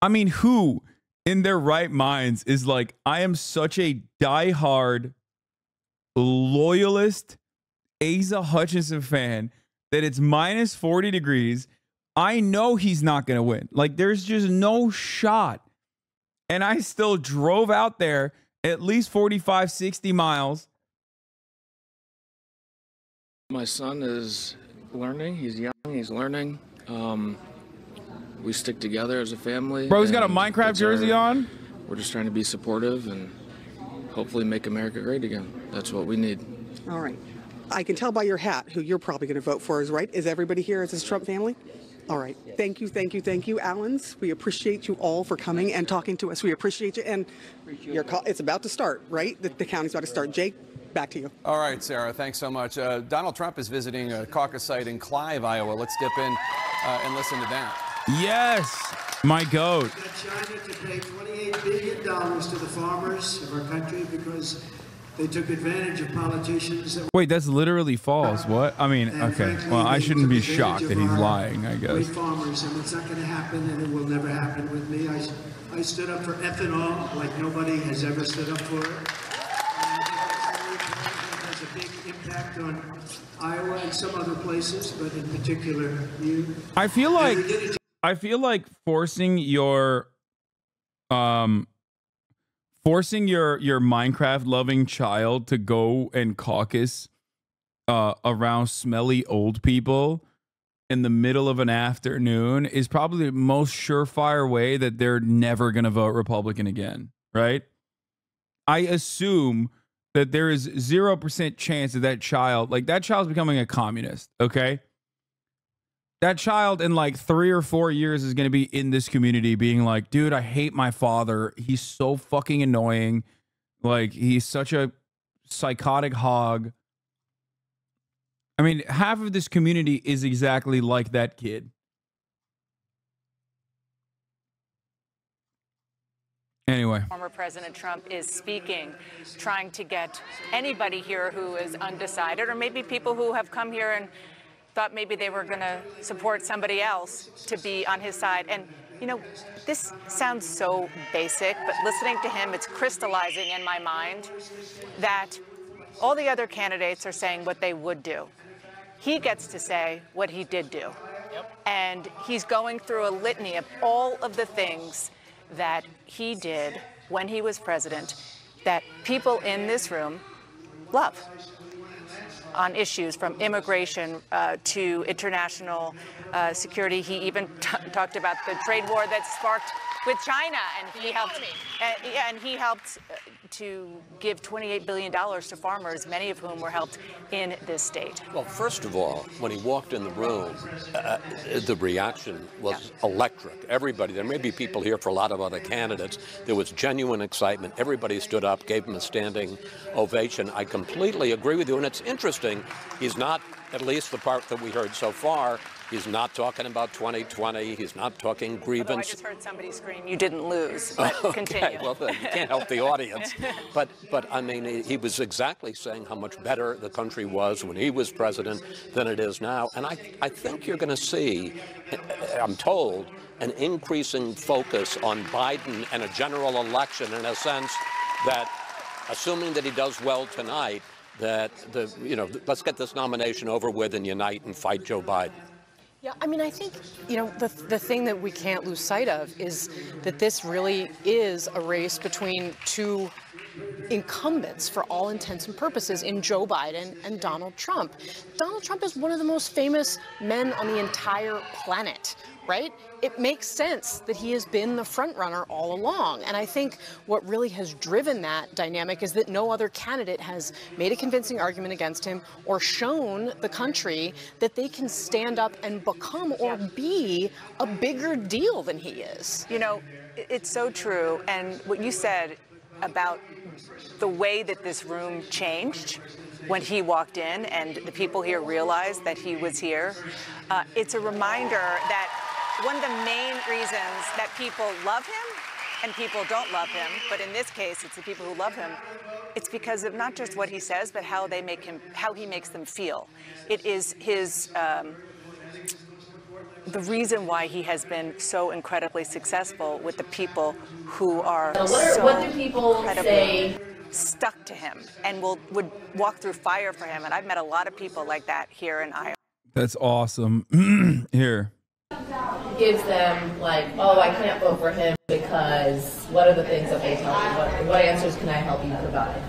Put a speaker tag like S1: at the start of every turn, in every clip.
S1: I mean, who in their right minds is like, I am such a diehard loyalist Asa Hutchinson fan that it's minus 40 degrees. I know he's not going to win. Like, there's just no shot. And I still drove out there at least 45, 60 miles.
S2: My son is learning. He's young. He's learning. We stick together as a family.
S1: Bro, he's got a Minecraft jersey on.
S2: We're just trying to be supportive and hopefully make America great again. That's what we need.
S3: All right. I can tell by your hat who you're probably going to vote for, is right? Is everybody here? Is this Trump family? All right. Thank you, thank you, thank you, Allens. We appreciate you all for coming and talking to us. We appreciate you. And it's about to start, right? The county's about to start. Jake, back to you.
S4: All right, Sarah, thanks so much. Donald Trump is visiting a caucus site in Clive, Iowa. Let's dip in and listen to that.
S1: Yes, my goat.
S5: China to pay $28 billion to the farmers of our country because they took advantage of politicians.
S1: Wait, that's literally false. What? I mean, okay. Well, I shouldn't be shocked that he's lying, I guess.
S5: Farmers, and it's not going to happen, and it will never happen with me. I stood up for ethanol like nobody has ever stood up for it. It has a big impact on Iowa and some other places, but in particular you.
S1: I feel like forcing your Minecraft loving child to go and caucus around smelly old people in the middle of an afternoon is probably the most surefire way that they're never going to vote Republican again, right? I assume that there is 0% chance that that child's becoming a communist, okay? That child in like 3 or 4 years is going to be in this community being like, dude, I hate my father. He's so fucking annoying. Like, he's such a psychotic hog. I mean, half of this community is exactly like that kid. Anyway.
S6: Former President Trump is speaking, trying to get anybody here who is undecided, or maybe people who have come here and thought maybe they were going to support somebody else, to be on his side. And, you know, this sounds so basic, but listening to him, it's crystallizing in my mind that all the other candidates are saying what they would do. He gets to say what he did do. And he's going through a litany of all of the things that he did when he was president that people in this room love, on issues from immigration to international security. He even talked about the trade war that sparked with China, and he helped to give $28 billion to farmers, many of whom were helped in this state.
S7: Well, first of all, when he walked in the room, the reaction was electric. Everybody, there may be people here for a lot of other candidates, there was genuine excitement. Everybody stood up, gave him a standing ovation. I completely agree with you, and it's interesting, he's not, at least the part that we heard so far, he's not talking about 2020. He's not talking grievance.
S6: Although I just heard somebody scream, "You didn't lose." But continue.
S7: Well, you can't help the audience. But I mean, he was exactly saying how much better the country was when he was president than it is now. And I think you're going to see, I'm told, an increasing focus on Biden and a general election, in a sense that, assuming that he does well tonight, that let's get this nomination over with and unite and fight Joe Biden.
S8: Yeah, I mean, I think, the thing that we can't lose sight of is that this really is a race between two incumbents, for all intents and purposes, in Joe Biden and Donald Trump. Donald Trump is one of the most famous men on the entire planet, right? It makes sense that he has been the front runner all along. And I think what really has driven that dynamic is that no other candidate has made a convincing argument against him or shown the country that they can stand up and become or be a bigger deal than he is.
S6: You know, it's so true. And what you said about the way that this room changed when he walked in and the people here realized that he was here, it's a reminder that one of the main reasons that people love him and people don't love him, but in this case, it's the people who love him, it's because of not just what he says, but how he makes them feel. It is his the reason why he has been so incredibly successful with the people who are
S9: what do people say?
S6: Stuck to him and would walk through fire for him. And I've met a lot of people like that here in Iowa.
S1: That's awesome. Here.
S9: Gives them like, oh, I can't vote for him because what are the things that they tell me? What answers can I help you provide?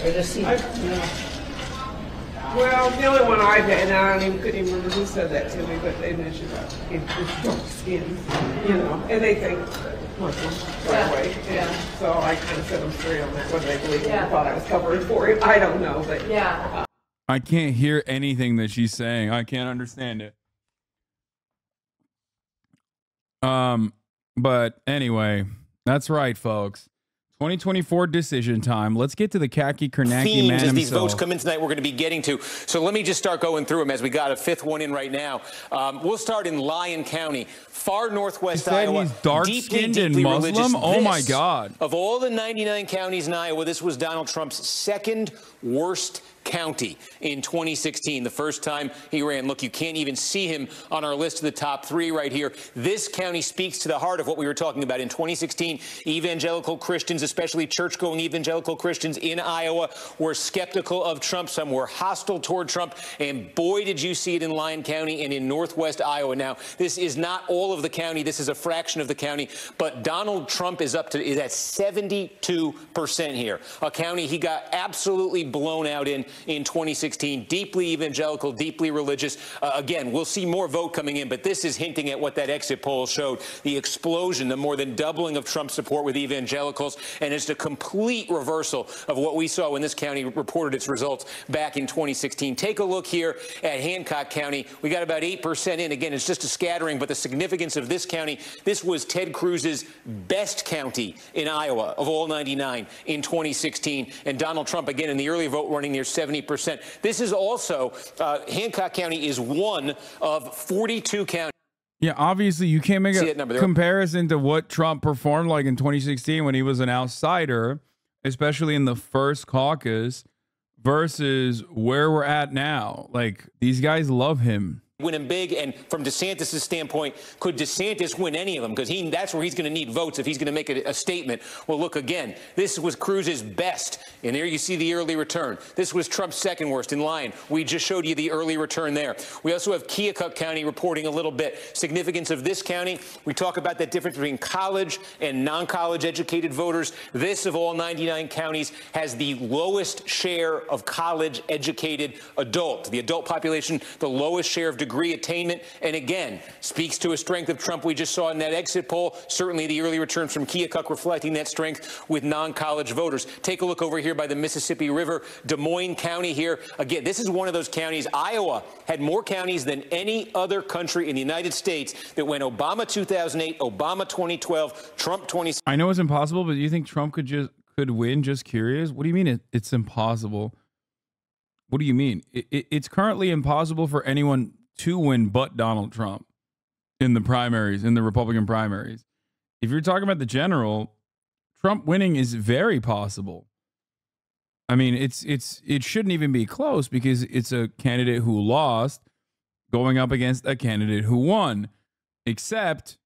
S9: Or just
S10: well, the only one I've had, and I couldn't even remember who said that to me, but they mentioned it's dark skin, you know, and they think Muslim right away. And so I kind of set them straight on that, whether they believe I thought I was covering for it. I don't know, but
S1: I can't hear anything that she's saying. I can't understand it. But anyway, that's right, folks. 2024 decision time. Let's get to the khaki Kernacki man
S11: as
S1: himself.
S11: these votes come in tonight, we're going to be getting to. So let me just start going through them as we got a fifth one in right now. We'll start in Lyon County, far northwest Iowa.
S1: He's dark-skinned and Muslim?
S11: Religious.
S1: Oh, my God.
S11: Of all the 99 counties in Iowa, this was Donald Trump's second worst county in 2016, the first time he ran. Look, you can't even see him on our list of the top three right here. This county speaks to the heart of what we were talking about. In 2016, evangelical Christians, especially church-going evangelical Christians in Iowa, were skeptical of Trump. Some were hostile toward Trump. And boy, did you see it in Lyon County and in northwest Iowa. Now, this is not all of the county. This is a fraction of the county. But Donald Trump is at 72% here. A county he got absolutely blown out in 2016, deeply evangelical, deeply religious. Again, we'll see more vote coming in, but this is hinting at what that exit poll showed, the explosion, the more than doubling of Trump's support with evangelicals, and it's a complete reversal of what we saw when this county reported its results back in 2016. Take a look here at Hancock County. We got about 8% in. Again, it's just a scattering, but the significance of this county, this was Ted Cruz's best county in Iowa of all 99 in 2016, and Donald Trump, again, in the early vote running near 70%. This is also, Hancock County is one of 42 counties.
S1: Yeah, obviously you can't make a comparison to what Trump performed like in 2016 when he was an outsider, especially in the first caucus, versus where we're at now. Like, these guys love him.
S11: Winning big, and from DeSantis' standpoint, could DeSantis win any of them? Because that's where he's going to need votes if he's going to make a statement. Well, look, again, this was Cruz's best, and there you see the early return. This was Trump's second worst in Lyon. We just showed you the early return there. We also have Keokuk County reporting a little bit. Significance of this county, we talk about that difference between college and non-college educated voters. This, of all 99 counties, has the lowest share of college educated adult. The adult population, the lowest share of degree attainment, and again, speaks to a strength of Trump we just saw in that exit poll. Certainly the early returns from Keokuk reflecting that strength with non-college voters. Take a look over here by the Mississippi River, Des Moines County here. Again, this is one of those counties. Iowa had more counties than any other country in the United States that went Obama 2008, Obama 2012, Trump 2016.
S1: I know it's impossible, but do you think Trump could win? Just curious. What do you mean it's impossible? What do you mean? It's currently impossible for anyone to win but Donald Trump in the primaries, in the Republican primaries. If you're talking about the general, Trump winning is very possible. I mean, it shouldn't even be close because it's a candidate who lost going up against a candidate who won, except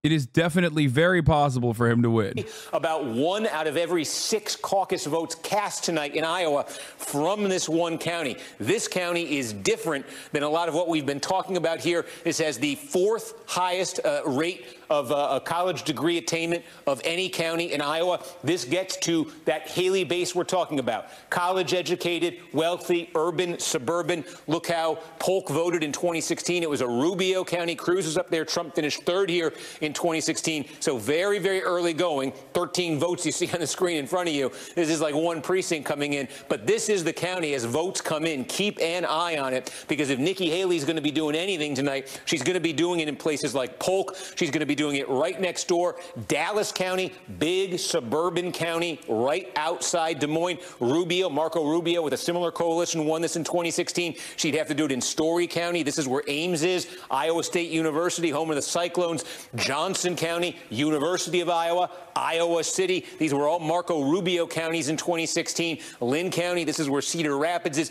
S1: it is definitely very possible for him to win.
S11: About 1 out of every 6 caucus votes cast tonight in Iowa from this one county. This county is different than a lot of what we've been talking about here. This has the 4th highest rate of a college degree attainment of any county in Iowa. This gets to that Haley base we're talking about. College educated, wealthy, urban, suburban. Look how Polk voted in 2016. It was a Rubio County. Cruz is up there. Trump finished 3rd here in 2016. So very, very early going. 13 votes you see on the screen in front of you. This is like one precinct coming in. But this is the county as votes come in. Keep an eye on it, because if Nikki Haley's going to be doing anything tonight, she's going to be doing it in places like Polk. She's going to be doing it right next door. Dallas County, big suburban county right outside Des Moines. Rubio, Marco Rubio, with a similar coalition, won this in 2016. She'd have to do it in Story County. This is where Ames is. Iowa State University, home of the Cyclones. Johnson County, University of Iowa. Iowa City. These were all Marco Rubio counties in 2016. Lynn County, this is where Cedar Rapids is.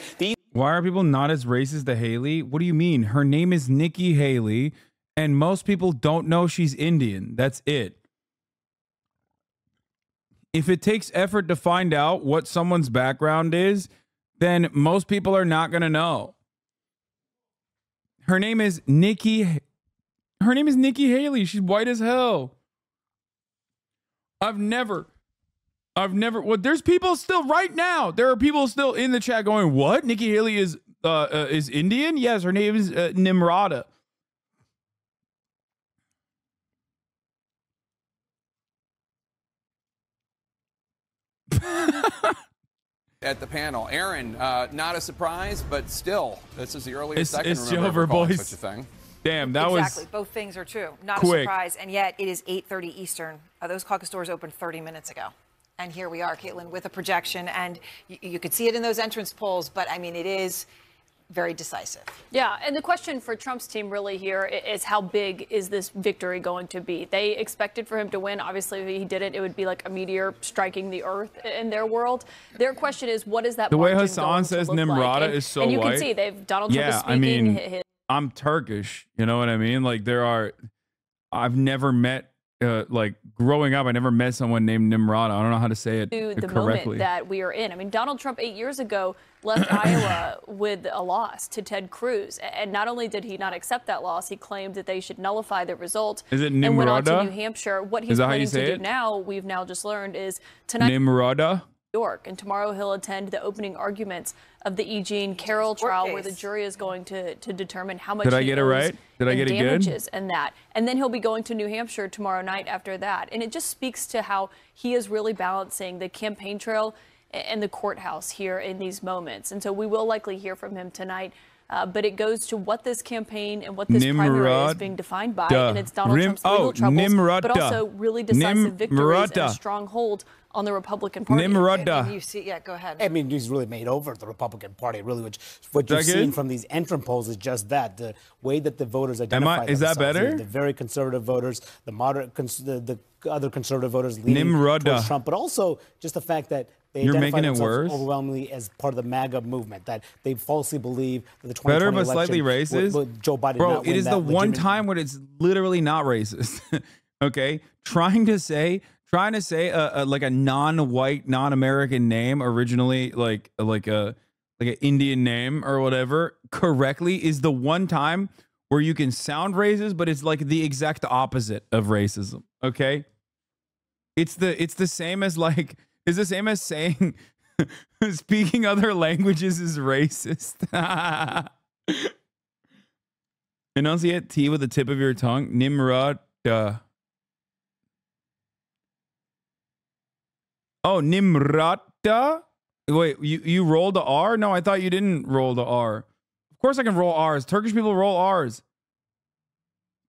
S1: Why are people not as racist to Haley? What do you mean? Her name is Nikki Haley, and most people don't know she's Indian. That's it. If it takes effort to find out what someone's background is, then most people are not going to know. Her name is Nikki. Her name is Nikki Haley. She's white as hell. I've never, well, there's people still right now. There are people still in the chat going, what? Nikki Haley is Indian? Yes, her name is Nimrata.
S4: At the panel, Aaron, not a surprise, but still, this is the earliest I can remember
S1: over,
S4: ever calling
S1: boys.
S4: such a thing.
S1: Damn, that
S12: exactly. Both things are true. Not
S1: quick.
S12: a surprise, and yet it is 8:30 Eastern. Those caucus doors opened 30 minutes ago. And here we are, Caitlin, with a projection. And you could see it in those entrance polls, but, I mean, it is very decisive.
S13: Yeah, and the question for Trump's team really here is how big is this victory going to be? They expected for him to win. Obviously, if he did it, it would be like a meteor striking the earth in their world. Their question is, what is that
S1: the way
S13: margin
S1: Hasan
S13: going
S1: says
S13: to look
S1: Nimrata
S13: like?
S1: is so
S13: and you
S1: white.
S13: can see Donald Trump is speaking.
S1: I mean,
S13: his
S1: I'm Turkish. You know what I mean? Like I've never met, like growing up, I never met someone named Nimrata. I don't know how to say it
S13: to the
S1: correctly.
S13: moment that we are in. I mean, Donald Trump 8 years ago left Iowa with a loss to Ted Cruz. And not only did he not accept that loss, he claimed that they should nullify the result.
S1: Is it
S13: and went on to
S1: Nimrata?
S13: New Hampshire. What he's planning to do now, we've now just learned, is tonight
S1: Nimrata?
S13: New York, and tomorrow he'll attend the opening arguments of the E. Jean Carroll trial, where the jury is going to determine how much
S1: Did I
S13: he
S1: get it
S13: owes
S1: right? Did I get it good?
S13: damages and that. And then he'll be going to New Hampshire tomorrow night after that. And it just speaks to how he is really balancing the campaign trail and the courthouse here in these moments. And so we will likely hear from him tonight. But it goes to what this campaign and what this primary is being defined by. And it's Donald Trump's legal troubles, but also really decisive victories and a strong hold on the Republican Party.
S12: And you see, yeah, go ahead.
S14: I mean, he's really made over the Republican Party, really, which what you're seeing from these entrant polls is just that. The way that the voters identify
S1: is that better?
S14: The very conservative voters, the moderate, the other conservative voters leaning towards Trump, but also just the fact that they identify themselves overwhelmingly as part of the MAGA movement, that they falsely believe that the 2020
S1: better but
S14: election
S1: slightly racist.
S14: Would Joe Biden
S1: Bro,
S14: not win
S1: it is the one time when it's literally not racist. Okay, trying to say like a non-white, non-American name, originally like an Indian name or whatever, correctly is the one time where you can sound racist, but it's like the exact opposite of racism. Okay, it's the same as like. It's the same as saying speaking other languages is racist. Enunciate T with the tip of your tongue. Nimrata. Oh, Nimrata? Wait, you rolled the R? No, I thought you didn't roll the R. Of course I can roll R's. Turkish people roll R's.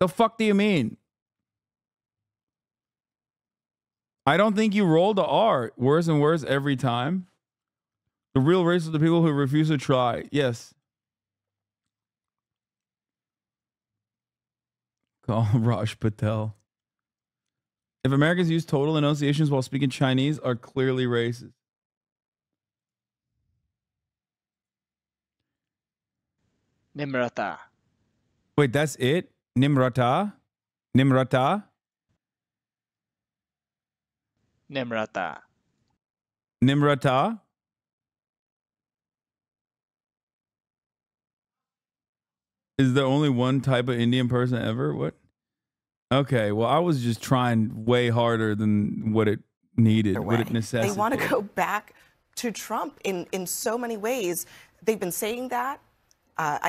S1: The fuck do you mean? I don't think you rolled the R. Worse and worse every time. The real race is the people who refuse to try. Yes. Call Raj Patel. If Americans use total enunciations while speaking Chinese, are clearly racist.
S15: Nimrata.
S1: Wait, that's it? Nimrata? Nimrata?
S15: Nimrata.
S1: Nimrata? Is there only one type of Indian person ever? What? Okay, well, I was just trying way harder than what it needed, what it necessitated.
S16: They want to go back to Trump in so many ways. They've been saying that.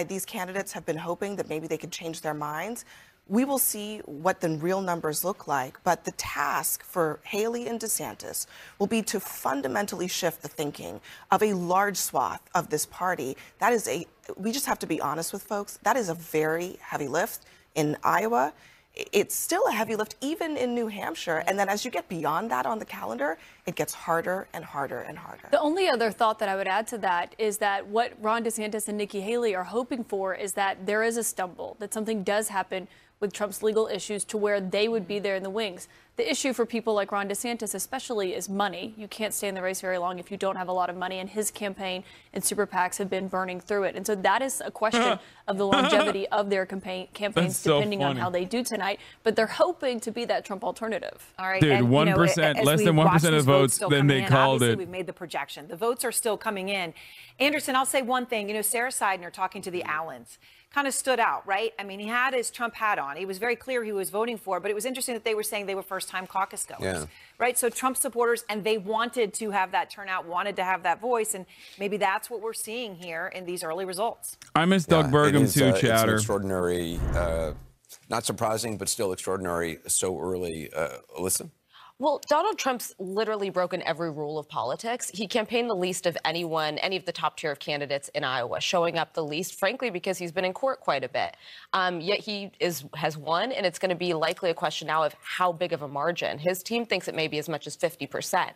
S16: These candidates have been hoping that maybe they could change their minds. We will see what the real numbers look like, but the task for Haley and DeSantis will be to fundamentally shift the thinking of a large swath of this party. That is we just have to be honest with folks, that is a very heavy lift in Iowa. It's still a heavy lift even in New Hampshire. And then as you get beyond that on the calendar, it gets harder and harder and harder.
S13: The only other thought that I would add to that is that what Ron DeSantis and Nikki Haley are hoping for is that there is a stumble, that something does happen with Trump's legal issues to where they would be there in the wings. The issue for people like Ron DeSantis especially is money. You can't stay in the race very long if you don't have a lot of money, and his campaign and super PACs have been burning through it. And so that is a question of the longevity of their campaigns depending on how they do tonight. But they're hoping to be that Trump alternative.
S12: All right.
S1: Dude,
S12: and,
S1: 1%, less than 1% of the votes, then they called it.
S12: We've made the projection. The votes are still coming in. Anderson, I'll say one thing. You know, Sarah Seidner talking to the Allens kind of stood out, right? I mean, he had his Trump hat on. He was very clear who he was voting for, but it was interesting that they were saying they were first-time caucus goers, right? So Trump supporters, and they wanted to have that turnout, wanted to have that voice, and maybe that's what we're seeing here in these early results.
S1: I miss Doug Burgum too,
S17: Chatter. It's an
S1: extraordinary,
S17: not surprising, but still extraordinary so early. Alyssa?
S18: Well, Donald Trump's literally broken every rule of politics. He campaigned the least of anyone, any of the top tier of candidates in Iowa, showing up the least, frankly, because he's been in court quite a bit. Yet he has won, and it's going to be likely a question now of how big of a margin. His team thinks it may be as much as 50%.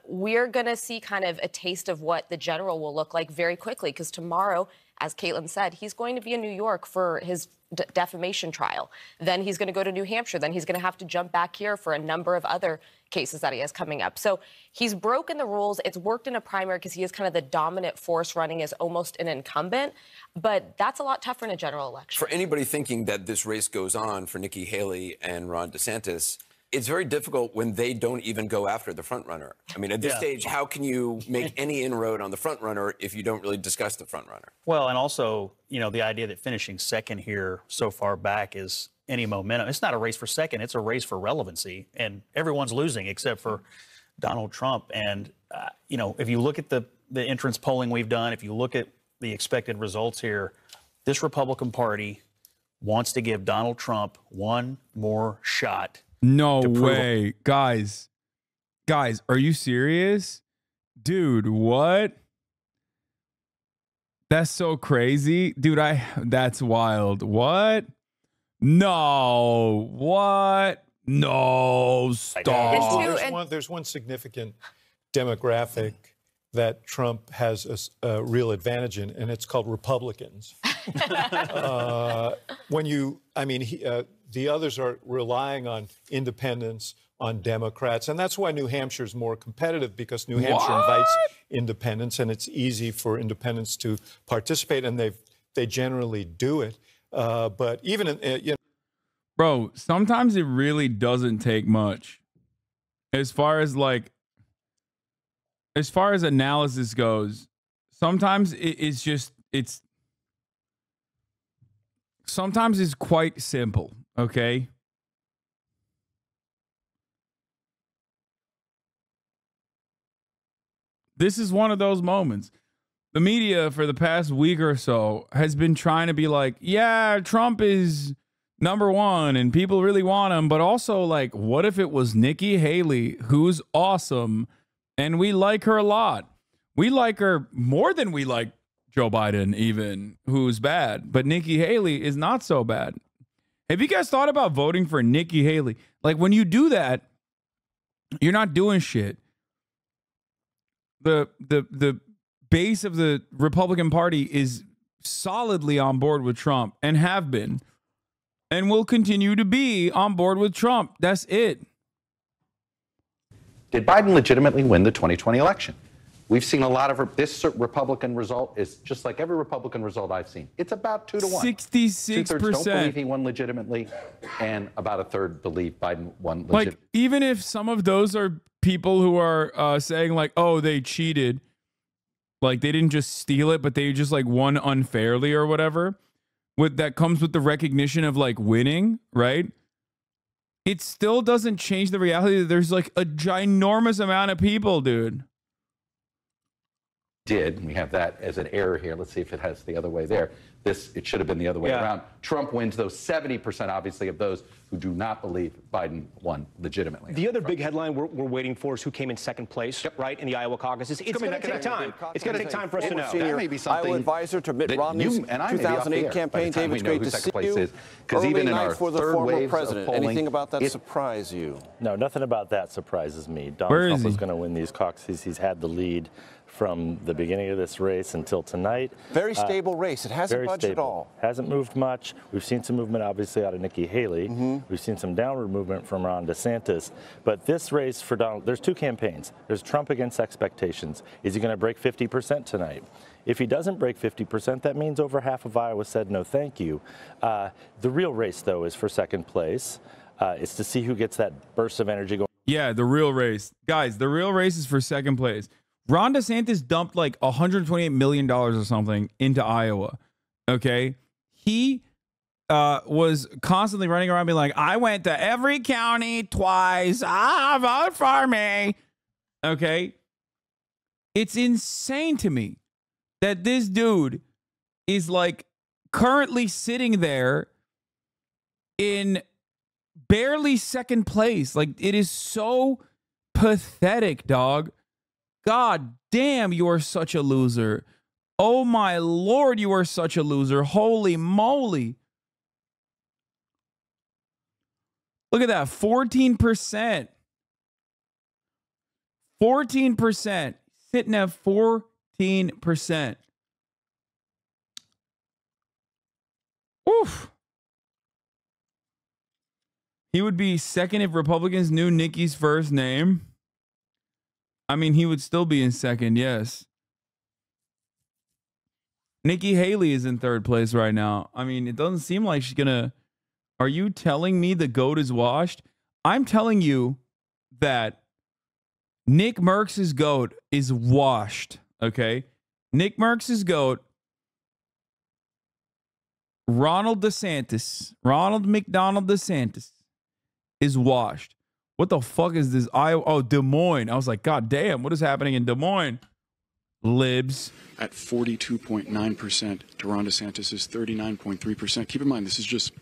S18: We're going to see kind of a taste of what the general will look like very quickly, because tomorrow, as Caitlin said, he's going to be in New York for his defamation trial. Then he's going to go to New Hampshire. Then he's going to have to jump back here for a number of other cases that he has coming up. So he's broken the rules. It's worked in a primary because he is kind of the dominant force running as almost an incumbent. But that's a lot tougher in a general election.
S17: For anybody thinking that this race goes on for Nikki Haley and Ron DeSantis, it's very difficult when they don't even go after the front runner. I mean, at this stage, how can you make any inroad on the front runner if you don't really discuss the front runner?
S19: Well, and also, you know, the idea that finishing second here so far back is any momentum. It's not a race for second. It's a race for relevancy. And everyone's losing except for Donald Trump. And, you know, if you look at the entrance polling we've done, if you look at the expected results here, this Republican Party wants to give Donald Trump one more shot.
S1: No way. Guys, are you serious? Dude, what? That's so crazy. Dude, that's wild. What? No. What? No, stop.
S20: There's one significant demographic that Trump has a real advantage in, and it's called Republicans. The others are relying on independents, on Democrats, and that's why New Hampshire is more competitive, because New Hampshire invites independents, and it's easy for independents to participate, and they generally do it. But even in,
S1: bro, sometimes it really doesn't take much, as far as analysis goes. Sometimes sometimes it's quite simple. Okay. This is one of those moments. The media for the past week or so has been trying to be like, yeah, Trump is #1 and people really want him. But also, like, what if it was Nikki Haley, who's awesome, and we like her a lot? We like her more than we like Joe Biden, even, who's bad. But Nikki Haley is not so bad. Have you guys thought about voting for Nikki Haley? Like, when you do that, you're not doing shit. The base of the Republican Party is solidly on board with Trump, and have been, and will continue to be on board with Trump. That's it.
S21: Did Biden legitimately win the 2020 election? We've seen a lot of this Republican result is just like every Republican result I've seen. It's about 2 to 1.
S1: 66%.
S21: 2/3 don't believe he won legitimately, and about 1/3 believe Biden won legitimately.
S1: Like, even if some of those are people who are saying like, oh, they cheated, like they didn't just steal it, but they just like won unfairly or whatever, that comes with the recognition of like winning, right? It still doesn't change the reality that there's like a ginormous amount of people, dude.
S21: We have that as an error here. Let's see if it has the other way there. It should have been the other way around. Trump wins, though 70% obviously of those who do not believe Biden won legitimately.
S2: The other big headline we're waiting for is who came in second place, right, in the Iowa caucuses. It's going to take time. It's going to take time for us to know.
S22: That may be something Iowa advisor to Mitt Romney's 2008 campaign. David, it's great to see you.
S21: Because even in our
S22: for the
S21: third
S22: former
S21: wave
S22: president,
S21: of polling,
S22: anything about that surprise you?
S23: No, nothing about that surprises me. Donald
S1: Where
S23: Trump
S1: is
S23: is
S1: he?
S23: going to win these caucuses. He's had the lead from the beginning of this race until tonight.
S22: Very stable race. It hasn't budged at all.
S23: Hasn't moved much. We've seen some movement, obviously, out of Nikki Haley. We've seen some downward movement from Ron DeSantis. But this race for Donald, there's two campaigns. There's Trump against expectations. Is he going to break 50% tonight? If he doesn't break 50%, that means over half of Iowa said no thank you. The real race, though, is for second place. It's to see who gets that burst of energy going.
S1: Yeah, the real race. Guys, the real race is for second place. Ron DeSantis dumped like $128 million or something into Iowa. Okay. He was constantly running around being like, I went to every county twice. Vote for me. Okay. It's insane to me that this dude is like currently sitting there in barely second place. Like, it is so pathetic, dog. God damn, you are such a loser. Oh my Lord, you are such a loser. Holy moly. Look at that, 14%. 14%. Sitting at 14%. Oof. He would be second if Republicans knew Nikki's first name. I mean, he would still be in second, yes. Nikki Haley is in third place right now. I mean, it doesn't seem like she's gonna... Are you telling me the goat is washed? I'm telling you that Nick Merckx's goat is washed, okay? Nick Merckx's goat, Ronald McDonald DeSantis is washed. What the fuck is this? Des Moines. I was like, God damn, what is happening in Des Moines? Libs.
S24: At 42.9% to Ron DeSantis is 39.3%. Keep in mind, this is just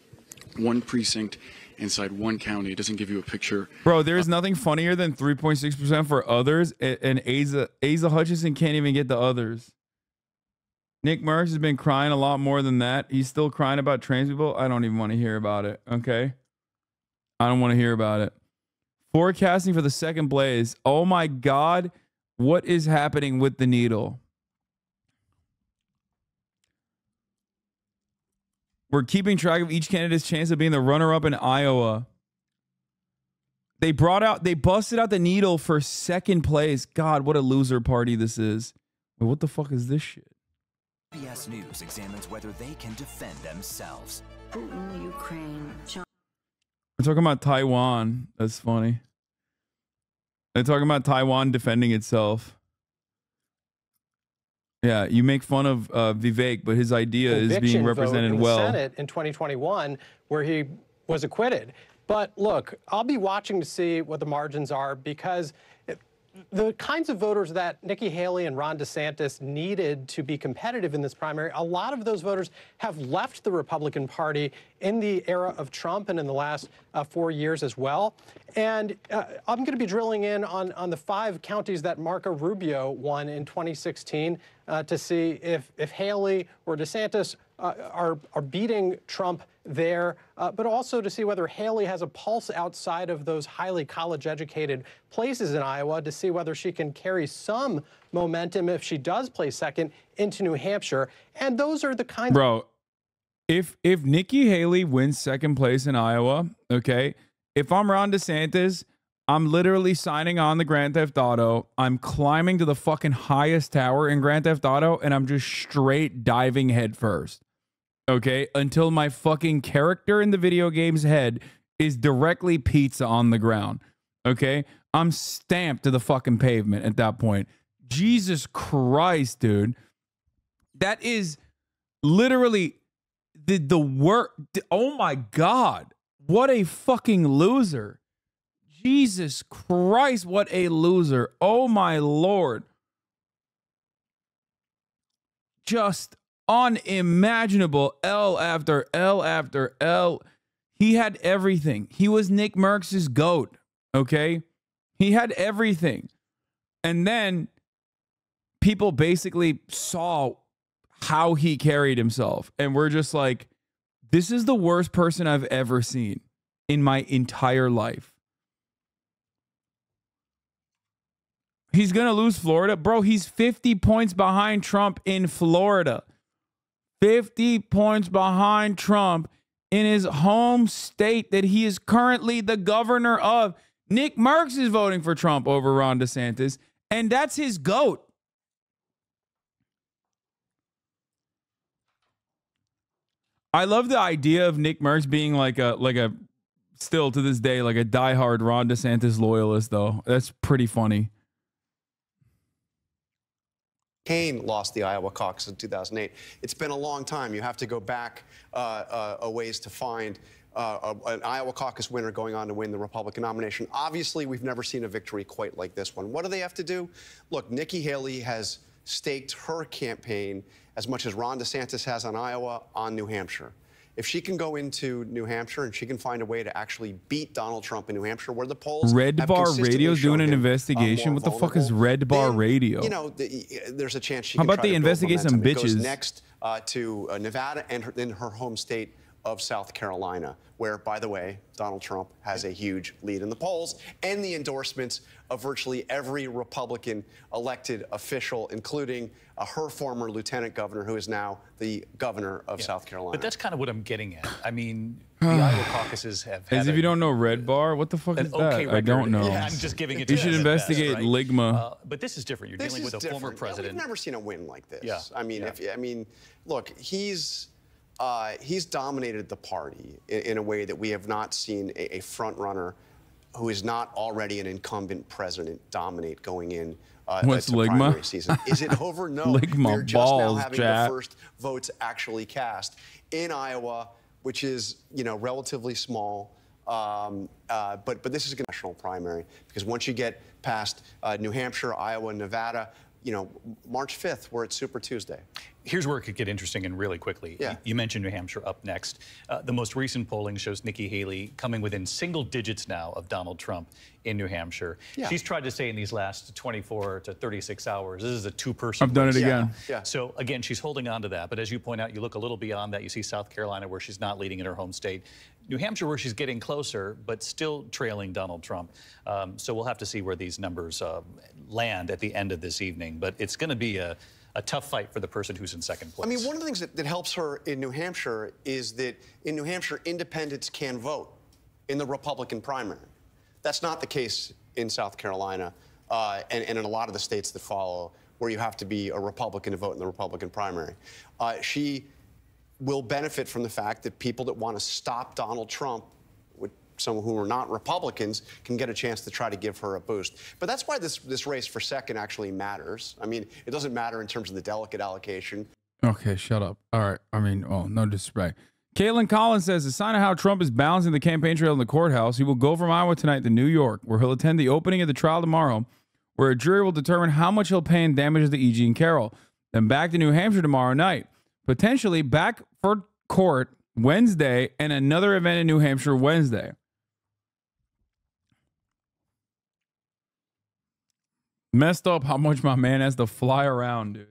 S24: one precinct inside one county. It doesn't give you a picture.
S1: Bro, there is nothing funnier than 3.6% for others, and Asa Hutchinson can't even get the others. Nick Merckx has been crying a lot more than that. He's still crying about trans people. I don't even want to hear about it, okay? I don't want to hear about it. Forecasting for the second blaze. Oh my God. What is happening with the needle? We're keeping track of each candidate's chance of being the runner-up in Iowa. They busted out the needle for second place. God, what a loser party this is. Wait, what the fuck is this shit?
S25: CBS News examines whether they can defend themselves.
S26: Putin, Ukraine, China.
S1: We're talking about Taiwan. That's funny. They're talking about Taiwan defending itself. Yeah, you make fun of Vivek, but his idea is being represented well.
S27: In the Senate in 2021, where he was acquitted. But look, I'll be watching to see what the margins are, because the kinds of voters that Nikki Haley and Ron DeSantis needed to be competitive in this primary, a lot of those voters have left the Republican Party in the era of Trump and in the last 4 years as well. And I'm going to be drilling in on the 5 counties that Marco Rubio won in 2016 to see if Haley or DeSantis are beating Trump there, but also to see whether Haley has a pulse outside of those highly college-educated places in Iowa, to see whether she can carry some momentum if she does play second into New Hampshire. And those are the kinds
S1: Bro, if Nikki Haley wins second place in Iowa, okay, if I'm Ron DeSantis, I'm literally signing on the Grand Theft Auto. I'm climbing to the fucking highest tower in Grand Theft Auto, and I'm just straight diving head first. Okay, until my fucking character in the video game's head is directly pizza on the ground. Okay, I'm stamped to the fucking pavement at that point. Jesus Christ, dude. That is literally the work. Oh my God. What a fucking loser. Jesus Christ, what a loser. Oh my Lord. Just unimaginable. L after L after L. He had everything. He was Nick Merckx's GOAT, okay? He had everything. And then people basically saw how he carried himself. And we're just like, this is the worst person I've ever seen in my entire life. He's going to lose Florida. Bro, he's 50 points behind Trump in Florida. 50 points behind Trump in his home state that he is currently the governor of. Nick Merckx is voting for Trump over Ron DeSantis, and that's his GOAT. I love the idea of Nick Merckx being like a still to this day, like a diehard Ron DeSantis loyalist, though. That's pretty funny.
S3: McCain lost the Iowa caucus in 2008. It's been a long time. You have to go back a ways to find an Iowa caucus winner going on to win the Republican nomination. Obviously, we've never seen a victory quite like this one. What do they have to do? Look, Nikki Haley has staked her campaign as much as Ron DeSantis has on Iowa on New Hampshire. If she can go into New Hampshire and she can find a way to actually beat Donald Trump in New Hampshire, where the polls
S1: Red Bar Radio's doing an investigation. What the fuck is Red Bar Radio?
S3: You know, there's a chance she
S1: How
S3: can
S1: about
S3: try
S1: they
S3: to build
S1: investigate some
S3: momentum. It goes
S1: bitches?
S3: next to Nevada and in her home state of South Carolina, where, by the way, Donald Trump has a huge lead in the polls and the endorsements of virtually every Republican elected official, including her former lieutenant governor, who is now the governor of South Carolina.
S19: But that's kind of what I'm getting at. I mean, the Iowa caucuses have had
S1: As if you don't know Red Bar, what the fuck is that?
S19: okay
S1: I don't know.
S19: Yeah, I'm just giving it to
S1: You should investigate
S19: right?
S1: Ligma.
S19: But this is different. You're
S3: This
S19: dealing
S3: is
S19: with a former
S3: different.
S19: president.
S3: We've never seen a win like this.
S19: Yeah.
S3: I mean, look, he's dominated the party in a way that we have not seen a front runner who is not already an incumbent president dominate going in.
S1: What's
S3: to
S1: Ligma?
S3: primary season. Is it over? No.
S1: Ligma
S3: We're just now
S1: balls,
S3: having
S1: chat.
S3: the first votes actually cast in Iowa, which is, you know, relatively small. But this is a national primary, because once you get past New Hampshire, Iowa, Nevada, you know, March 5th, we're at Super Tuesday.
S19: Here's where it could get interesting and really quickly.
S3: Yeah.
S19: You mentioned New Hampshire up next. The most recent polling shows Nikki Haley coming within single digits now of Donald Trump in New Hampshire.
S3: Yeah.
S19: She's tried to say in these last 24 to 36 hours, this is a two-person
S1: I've done it
S19: race.
S1: again.
S3: Yeah.
S19: So again, she's holding on to that. But as you point out, you look a little beyond that. You see South Carolina, where she's not leading in her home state. New Hampshire, where she's getting closer, but still trailing Donald Trump. So we'll have to see where these numbers land at the end of this evening. But it's going to be a tough fight for the person who's in second place.
S3: I mean, one of the things that helps her in New Hampshire is that in New Hampshire, independents can vote in the Republican primary. That's not the case in South Carolina and in a lot of the states that follow, where you have to be a Republican to vote in the Republican primary. She will benefit from the fact that people that want to stop Donald Trump, some who are not Republicans, can get a chance to try to give her a boost. But that's why this race for second actually matters. I mean, it doesn't matter in terms of the delegate allocation.
S1: Okay, shut up. All right. I mean, oh, no disrespect. Caitlin Collins says, a sign of how Trump is balancing the campaign trail in the courthouse, he will go from Iowa tonight to New York, where he'll attend the opening of the trial tomorrow, where a jury will determine how much he'll pay in damages to E.G. and Carroll. Then back to New Hampshire tomorrow night, potentially back for court Wednesday, and another event in New Hampshire Wednesday. Messed up how much my man has to fly around, dude.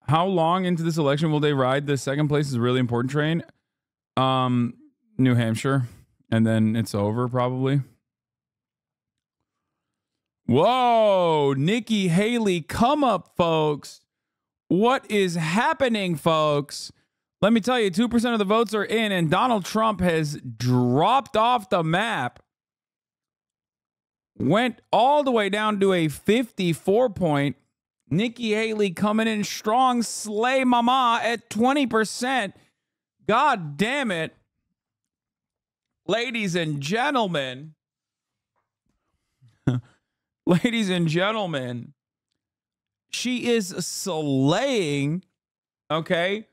S1: How long into this election will they ride the second place is a really important train? New Hampshire. And then it's over, probably. Whoa, Nikki Haley, come up, folks. What is happening, folks? Let me tell you, 2% of the votes are in, and Donald Trump has dropped off the map. Went all the way down to a 54-point. Nikki Haley coming in strong, slay mama at 20%. God damn it. Ladies and gentlemen. Ladies and gentlemen. She is slaying. Okay?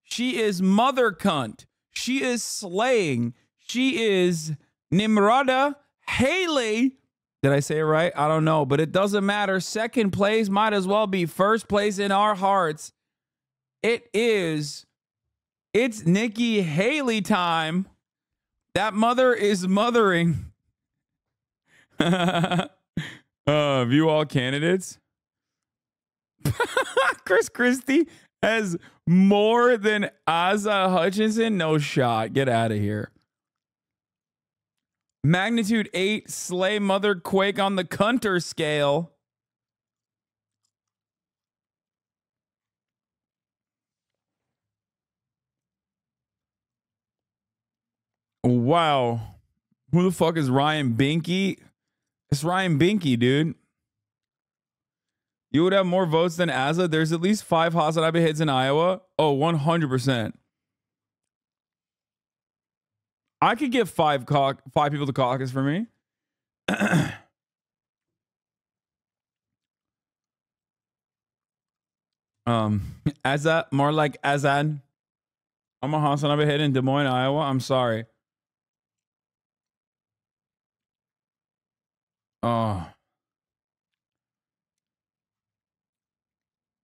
S1: She is mother cunt. She is slaying. She is Nimrata Haley. Did I say it right? I don't know, but it doesn't matter. Second place might as well be first place in our hearts. It's Nikki Haley time. That mother is mothering. View all candidates. Chris Christie has more than Asa Hutchinson. No shot. Get out of here. Magnitude 8 slay mother quake on the Cunter scale. Wow. Who the fuck is Ryan Binky? It's Ryan Binky, dude. You would have more votes than Asa. There's at least 5 HasanAbi hits in Iowa. Oh, 100%. I could get 5 people to caucus for me. Asa, more like Azan. I'm a HasanAbi hit in Des Moines, Iowa. I'm sorry. Oh.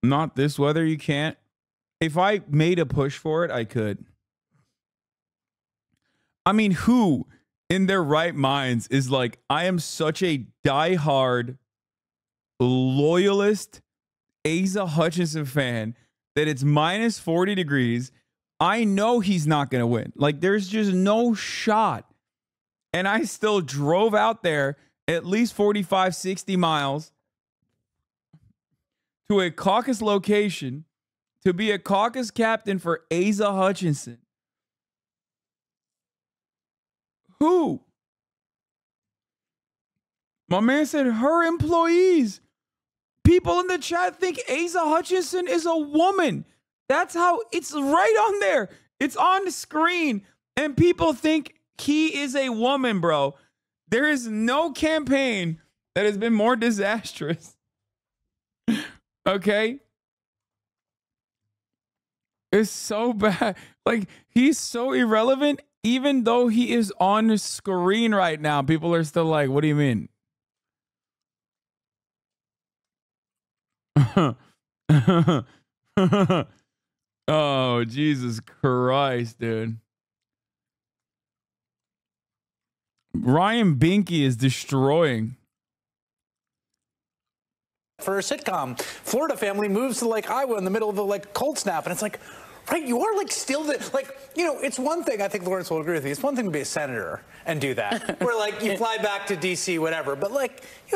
S1: Not this weather, you can't. If I made a push for it, I could. I mean, who in their right minds is like, I am such a diehard loyalist Asa Hutchinson fan that it's minus 40 degrees. I know he's not going to win. Like, there's just no shot. And I still drove out there at least 45, 60 miles to a caucus location to be a caucus captain for Asa Hutchinson. Who? My man said her employees. People in the chat think Asa Hutchinson is a woman. That's how it's right on there. It's on the screen. And people think he is a woman, bro. There is no campaign that has been more disastrous. Okay? It's so bad. Like, he's so irrelevant. Even though he is on the screen right now, people are still like, what do you mean? Oh, Jesus Christ, dude. Ryan Binky is destroying.
S5: For a sitcom, Florida family moves to like Iowa in the middle of a cold snap, and it's like, right, you are still it's one thing, I think Lawrence will agree with you, it's one thing to be a senator and do that, where you fly back to DC, whatever, but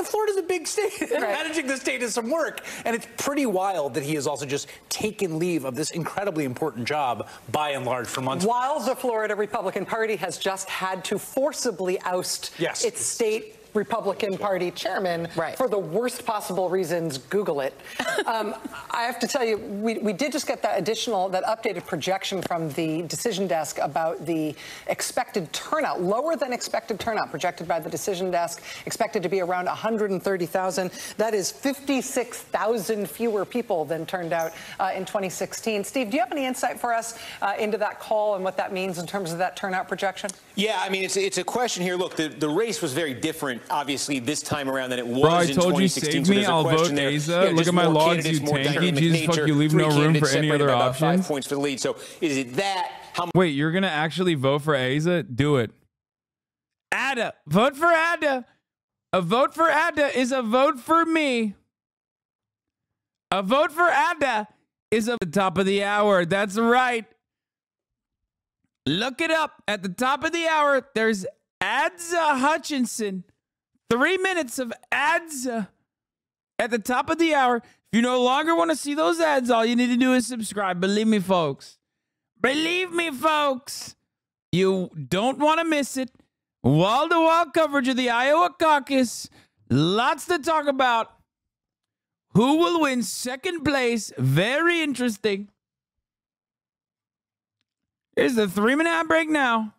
S5: Florida's a big state, and managing the state is some work, and it's pretty wild that he has also just taken leave of this incredibly important job by and large for months.
S6: While the Florida Republican Party has just had to forcibly oust its state Republican Party chairman for the worst possible reasons. Google it. I have to tell you, we did just get that updated projection from the decision desk about the expected turnout, lower than expected turnout projected by the decision desk, expected to be around 130,000. That is 56,000 fewer people than turned out in 2016. Steve, do you have any insight for us into that call and what that means in terms of that turnout projection?
S2: Yeah, I mean, it's a question here. Look, the race was very different, obviously, this time around than it was
S1: Bro, I
S2: in
S1: told
S2: 2016.
S1: You, save me, I'll vote Asa. Look at my logs, you tanky. Jesus, fuck, you leave no room for any other options.
S2: 5 points for the lead. So is it that?
S1: Wait, you're going to actually vote for Asa? Do it. Ada. Vote for Ada. A vote for Ada is a vote for me. A vote for Ada is at the top of the hour. That's right. Look it up. At the top of the hour, there's Adza Hutchinson. 3 minutes of ads at the top of the hour. If you no longer want to see those ads, all you need to do is subscribe. Believe me, folks. Believe me, folks. You don't want to miss it. Wall-to-wall coverage of the Iowa caucus. Lots to talk about. Who will win second place? Very interesting. Here's the 3-minute ad break now.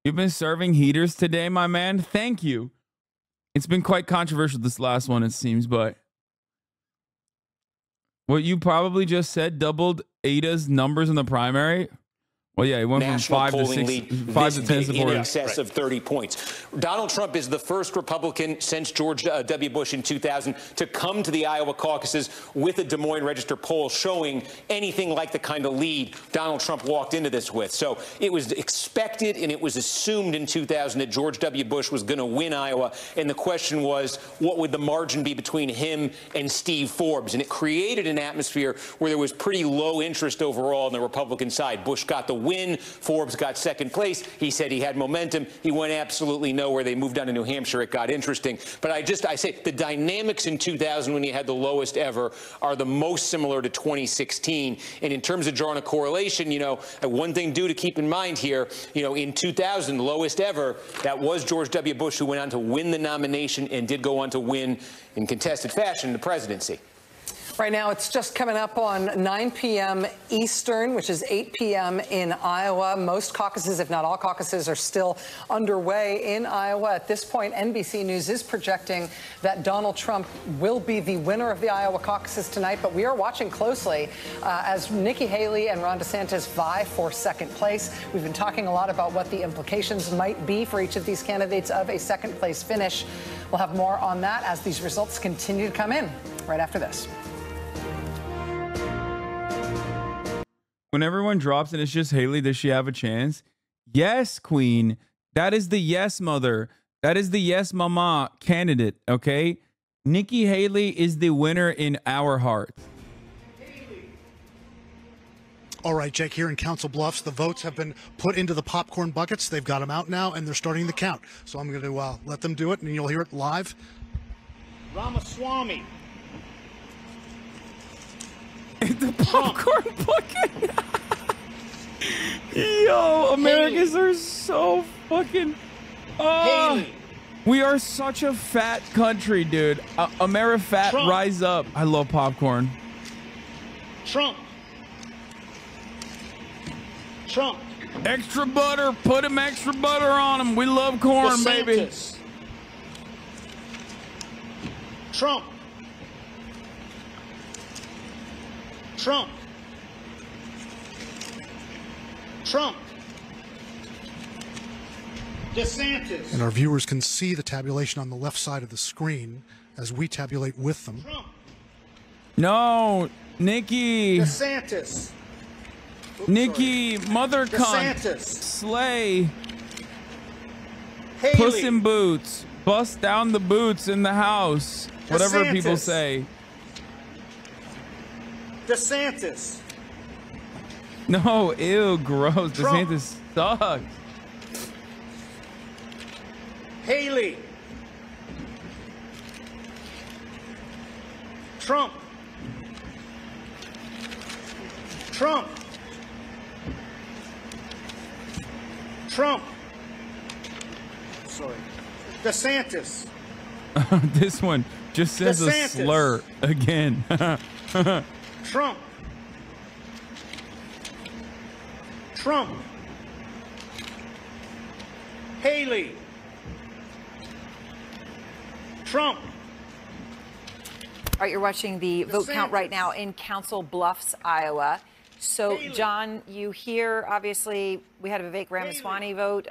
S1: You've been serving heaters today, my man. Thank you. It's been quite controversial, this last one, it seems, but what you probably just said doubled Ada's numbers in the primary. Well, yeah, he went from
S2: national
S1: 5 to
S2: polling
S1: 6,
S2: lead
S1: 5 to
S2: this
S1: 10
S2: big, in
S1: supporters.
S2: excess of 30 points. Donald Trump is the first Republican since George W. Bush in 2000 to come to the Iowa caucuses with a Des Moines Register poll showing anything like the kind of lead Donald Trump walked into this with. So it was expected and it was assumed in 2000 that George W. Bush was going to win Iowa. And the question was, what would the margin be between him and Steve Forbes? And it created an atmosphere where there was pretty low interest overall on the Republican side. Bush got the win. Forbes got second place. He said he had momentum. He went absolutely nowhere. They moved on to New Hampshire. It got interesting. But I say the dynamics in 2000 when you had the lowest ever are the most similar to 2016. And in terms of drawing a correlation, one thing to keep in mind here, in 2000, lowest ever, that was George W. Bush, who went on to win the nomination and did go on to win in contested fashion the presidency.
S6: Right now, it's just coming up on 9 p.m. Eastern, which is 8 p.m. in Iowa. Most caucuses, if not all caucuses, are still underway in Iowa. At this point, NBC News is projecting that Donald Trump will be the winner of the Iowa caucuses tonight, but we are watching closely as Nikki Haley and Ron DeSantis vie for second place. We've been talking a lot about what the implications might be for each of these candidates of a second place finish. We'll have more on that as these results continue to come in right after this.
S1: When everyone drops and it's just Haley, does she have a chance? Yes, Queen. That is the yes mother. That is the yes mama candidate, okay? Nikki Haley is the winner in our hearts.
S4: All right, Jake, here in Council Bluffs, the votes have been put into the popcorn buckets. They've got them out now, and they're starting the count. So I'm going to let them do it, and you'll hear it live.
S7: Ramaswamy.
S1: The popcorn bucket. Yo, Americans are so fucking. We are such a fat country, dude. Amerifat,
S7: Trump.
S1: rise up. I love popcorn.
S7: Trump. Trump.
S1: Extra butter. Put him extra butter on him. We love corn,
S7: DeSantis.
S1: baby.
S7: Trump. Trump. Trump. DeSantis.
S4: And our viewers can see the tabulation on the left side of the screen as we tabulate with them.
S7: Trump.
S1: No, Nikki.
S7: DeSantis.
S1: Nikki, mother cunt.
S7: DeSantis.
S1: Slay.
S7: Haley.
S1: Puss in boots. Bust down the boots in the house. Whatever people
S7: DeSantis.
S1: say.
S7: DeSantis.
S1: No, ew, gross.
S7: Trump.
S1: DeSantis sucks.
S7: Haley. Trump. Trump. Trump. Sorry. DeSantis.
S1: This one just says a
S7: DeSantis.
S1: slur again.
S7: Trump. Trump. Haley. Trump.
S12: All right, you're watching the vote count right now in Council Bluffs, Iowa. So, John, you hear, obviously, we had a Vivek Ramaswamy vote,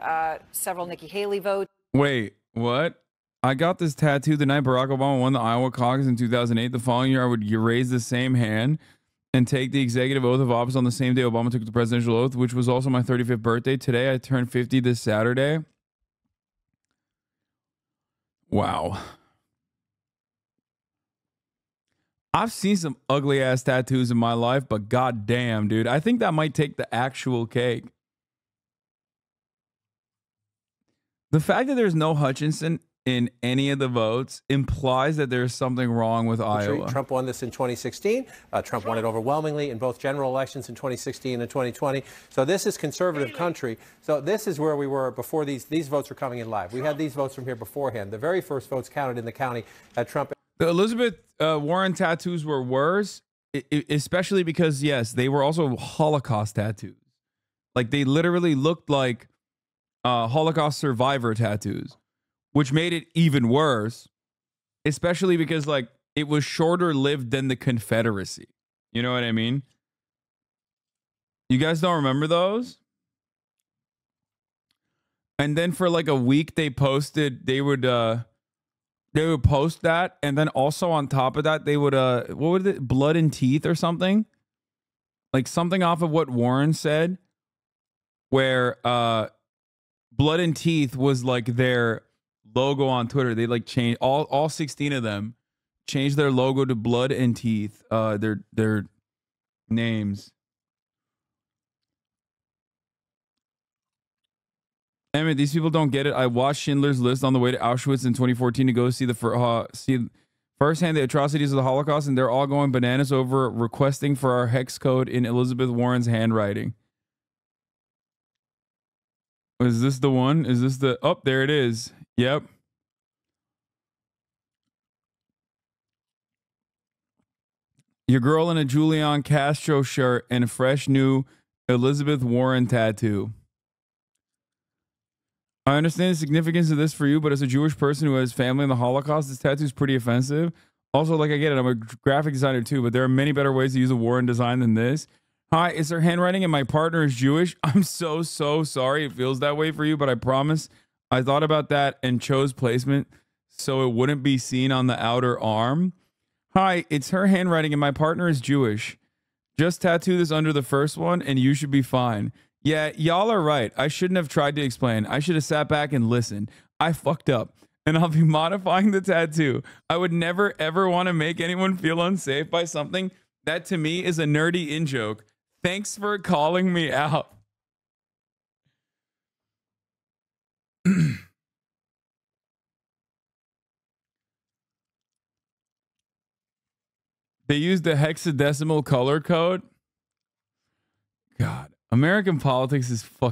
S12: several Nikki Haley votes.
S1: Wait, what? I got this tattoo the night Barack Obama won the Iowa caucus in 2008. The following year, I would raise the same hand and take the executive oath of office on the same day Obama took the presidential oath, which was also my 35th birthday. Today, I turned 50 this Saturday. Wow. I've seen some ugly ass tattoos in my life, but goddamn, dude, I think that might take the actual cake. The fact that there's no Hutchinson in any of the votes implies that there's something wrong with Iowa.
S8: Trump won this in 2016. Trump won it overwhelmingly in both general elections in 2016 and 2020. So this is conservative country. So this is where we were before these votes were coming in live. We had these votes from here beforehand. The very first votes counted in the county had Trump.
S1: The Elizabeth Warren tattoos were worse, especially because, yes, they were also Holocaust tattoos. Like, they literally looked like Holocaust survivor tattoos, which made it even worse, especially because, like, it was shorter lived than the Confederacy. You know what I mean? You guys don't remember those? And then for like a week they would post that, and then also on top of that they would what was it, blood and teeth or something? Like something off of what Warren said, where blood and teeth was like their logo on Twitter. They like changed all 16 of them changed their logo to blood and teeth, their names. Emmett, these people don't get it. I watched Schindler's List on the way to Auschwitz in 2014 to go see firsthand the atrocities of the Holocaust, and they're all going bananas over requesting for our hex code in Elizabeth Warren's handwriting. Is this the one? Is this the... Oh, there it is. Yep. Your girl in a Julian Castro shirt and a fresh new Elizabeth Warren tattoo. I understand the significance of this for you, but as a Jewish person who has family in the Holocaust, this tattoo is pretty offensive. Also, like, I get it. I'm a graphic designer too, but there are many better ways to use a Warren design than this. Hi, it's her handwriting and my partner is Jewish. I'm so sorry it feels that way for you, but I promise I thought about that and chose placement so it wouldn't be seen on the outer arm. Hi, it's her handwriting and my partner is Jewish. Just tattoo this under the first one and you should be fine. Yeah, y'all are right. I shouldn't have tried to explain. I should have sat back and listened. I fucked up. And I'll be modifying the tattoo. I would never, ever want to make anyone feel unsafe by something that to me is a nerdy in-joke. Thanks for calling me out. They used the hexadecimal color code. God, American politics is fucking